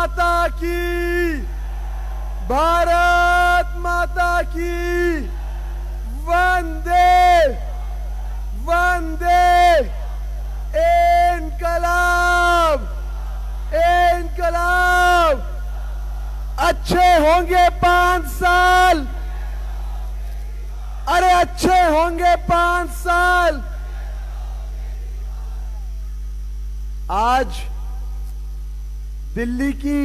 माता की, भारत माता की, वंदे वंदे, इनकलाब इनकलाब। अच्छे होंगे 5 साल, अरे अच्छे होंगे 5 साल। आज दिल्ली की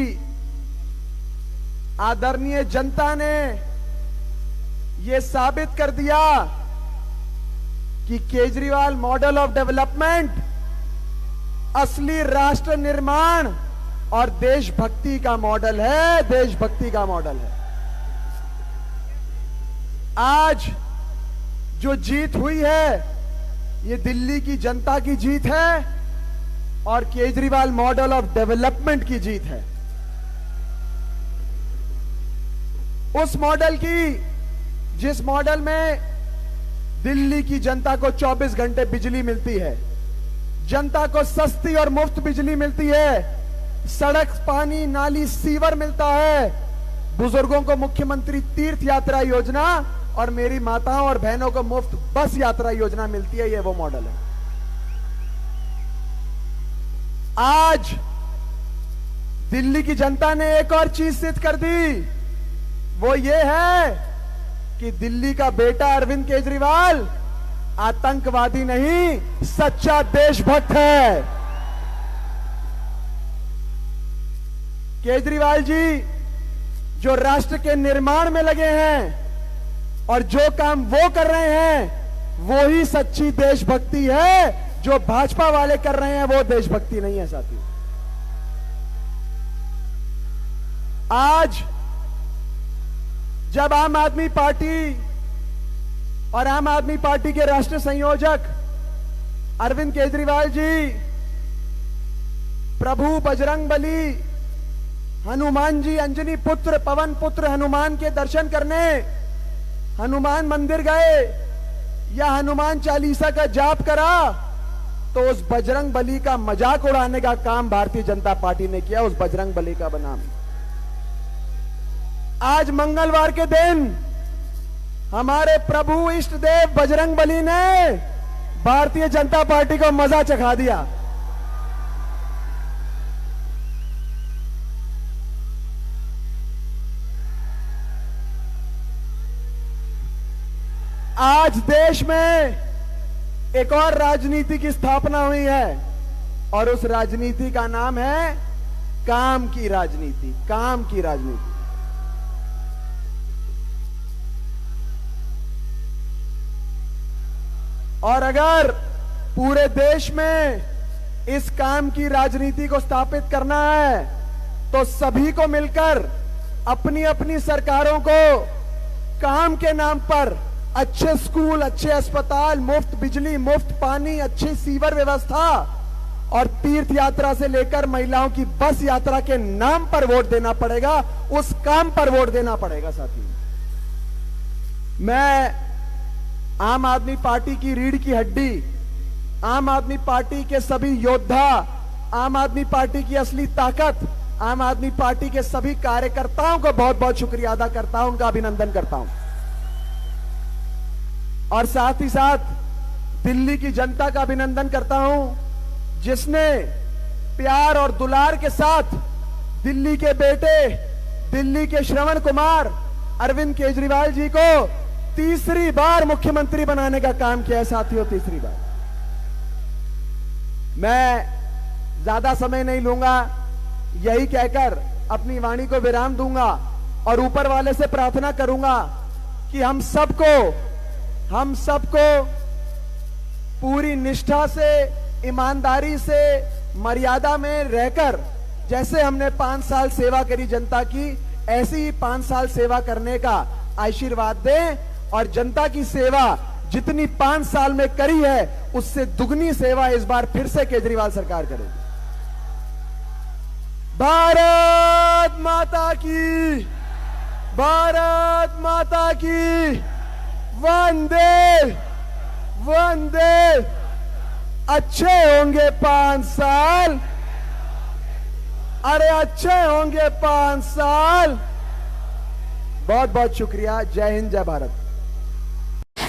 आदरणीय जनता ने यह साबित कर दिया कि केजरीवाल मॉडल ऑफ डेवलपमेंट असली राष्ट्र निर्माण और देशभक्ति का मॉडल है, देशभक्ति का मॉडल है। आज जो जीत हुई है ये दिल्ली की जनता की जीत है और केजरीवाल मॉडल ऑफ डेवलपमेंट की जीत है। उस मॉडल की, जिस मॉडल में दिल्ली की जनता को 24 घंटे बिजली मिलती है, जनता को सस्ती और मुफ्त बिजली मिलती है, सड़क, पानी, नाली, सीवर मिलता है, बुजुर्गों को मुख्यमंत्री तीर्थ यात्रा योजना और मेरी माताओं और बहनों को मुफ्त बस यात्रा योजना मिलती है। ये वो मॉडल है। आज दिल्ली की जनता ने एक और चीज सिद्ध कर दी, वो ये है कि दिल्ली का बेटा अरविंद केजरीवाल आतंकवादी नहीं, सच्चा देशभक्त है। केजरीवाल जी जो राष्ट्र के निर्माण में लगे हैं और जो काम वो कर रहे हैं वो ही सच्ची देशभक्ति है। जो भाजपा वाले कर रहे हैं वो देशभक्ति नहीं है साथी। आज जब आम आदमी पार्टी और आम आदमी पार्टी के राष्ट्रीय संयोजक अरविंद केजरीवाल जी प्रभु बजरंगबली, हनुमान जी, अंजनी पुत्र, पवन पुत्र हनुमान के दर्शन करने हनुमान मंदिर गए या हनुमान चालीसा का जाप करा, तो उस बजरंगबली का मजाक उड़ाने का काम भारतीय जनता पार्टी ने किया, उस बजरंगबली का बनाम। आज मंगलवार के दिन हमारे प्रभु इष्ट देव बजरंगबली ने भारतीय जनता पार्टी को मजा चखा दिया। आज देश में एक और राजनीति की स्थापना हुई है और उस राजनीति का नाम है काम की राजनीति, काम की राजनीति। और अगर पूरे देश में इस काम की राजनीति को स्थापित करना है तो सभी को मिलकर अपनी अपनी सरकारों को काम के नाम पर अच्छे स्कूल, अच्छे अस्पताल, मुफ्त बिजली, मुफ्त पानी, अच्छी सीवर व्यवस्था और तीर्थ यात्रा से लेकर महिलाओं की बस यात्रा के नाम पर वोट देना पड़ेगा, उस काम पर वोट देना पड़ेगा साथी। मैं आम आदमी पार्टी की रीढ़ की हड्डी, आम आदमी पार्टी के सभी योद्धा, आम आदमी पार्टी की असली ताकत, आम आदमी पार्टी के सभी कार्यकर्ताओं को बहुत बहुत शुक्रिया अदा करता हूं, उनका अभिनंदन करता हूं। और साथ ही साथ दिल्ली की जनता का अभिनंदन करता हूं जिसने प्यार और दुलार के साथ दिल्ली के बेटे, दिल्ली के श्रवण कुमार अरविंद केजरीवाल जी को तीसरी बार मुख्यमंत्री बनाने का काम किया है साथियों, तीसरी बार। मैं ज्यादा समय नहीं लूंगा, यही कहकर अपनी वाणी को विराम दूंगा और ऊपर वाले से प्रार्थना करूंगा कि हम सबको पूरी निष्ठा से, ईमानदारी से, मर्यादा में रहकर जैसे हमने 5 साल सेवा करी जनता की, ऐसी ही 5 साल सेवा करने का आशीर्वाद दें और जनता की सेवा जितनी 5 साल में करी है उससे दुगनी सेवा इस बार फिर से केजरीवाल सरकार करेगी। भारत माता की, भारत माता की, वंदे वंदे। अच्छे होंगे 5 साल, अरे अच्छे होंगे 5 साल। बहुत बहुत शुक्रिया। जय हिंद, जय भारत।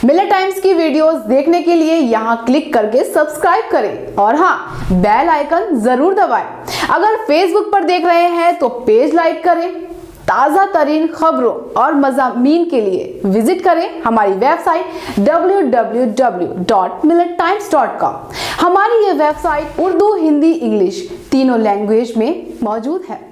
मिलर टाइम्स की वीडियोस देखने के लिए यहां क्लिक करके सब्सक्राइब करें और हाँ, बेल आइकन जरूर दबाएं। अगर फेसबुक पर देख रहे हैं तो पेज लाइक करें। ताजा तरीन खबरों और मज़ामीन के लिए विजिट करें हमारी वेबसाइट www.millertimes.com। हमारी ये वेबसाइट उर्दू, हिंदी, इंग्लिश तीनों लैंग्वेज में मौजूद है।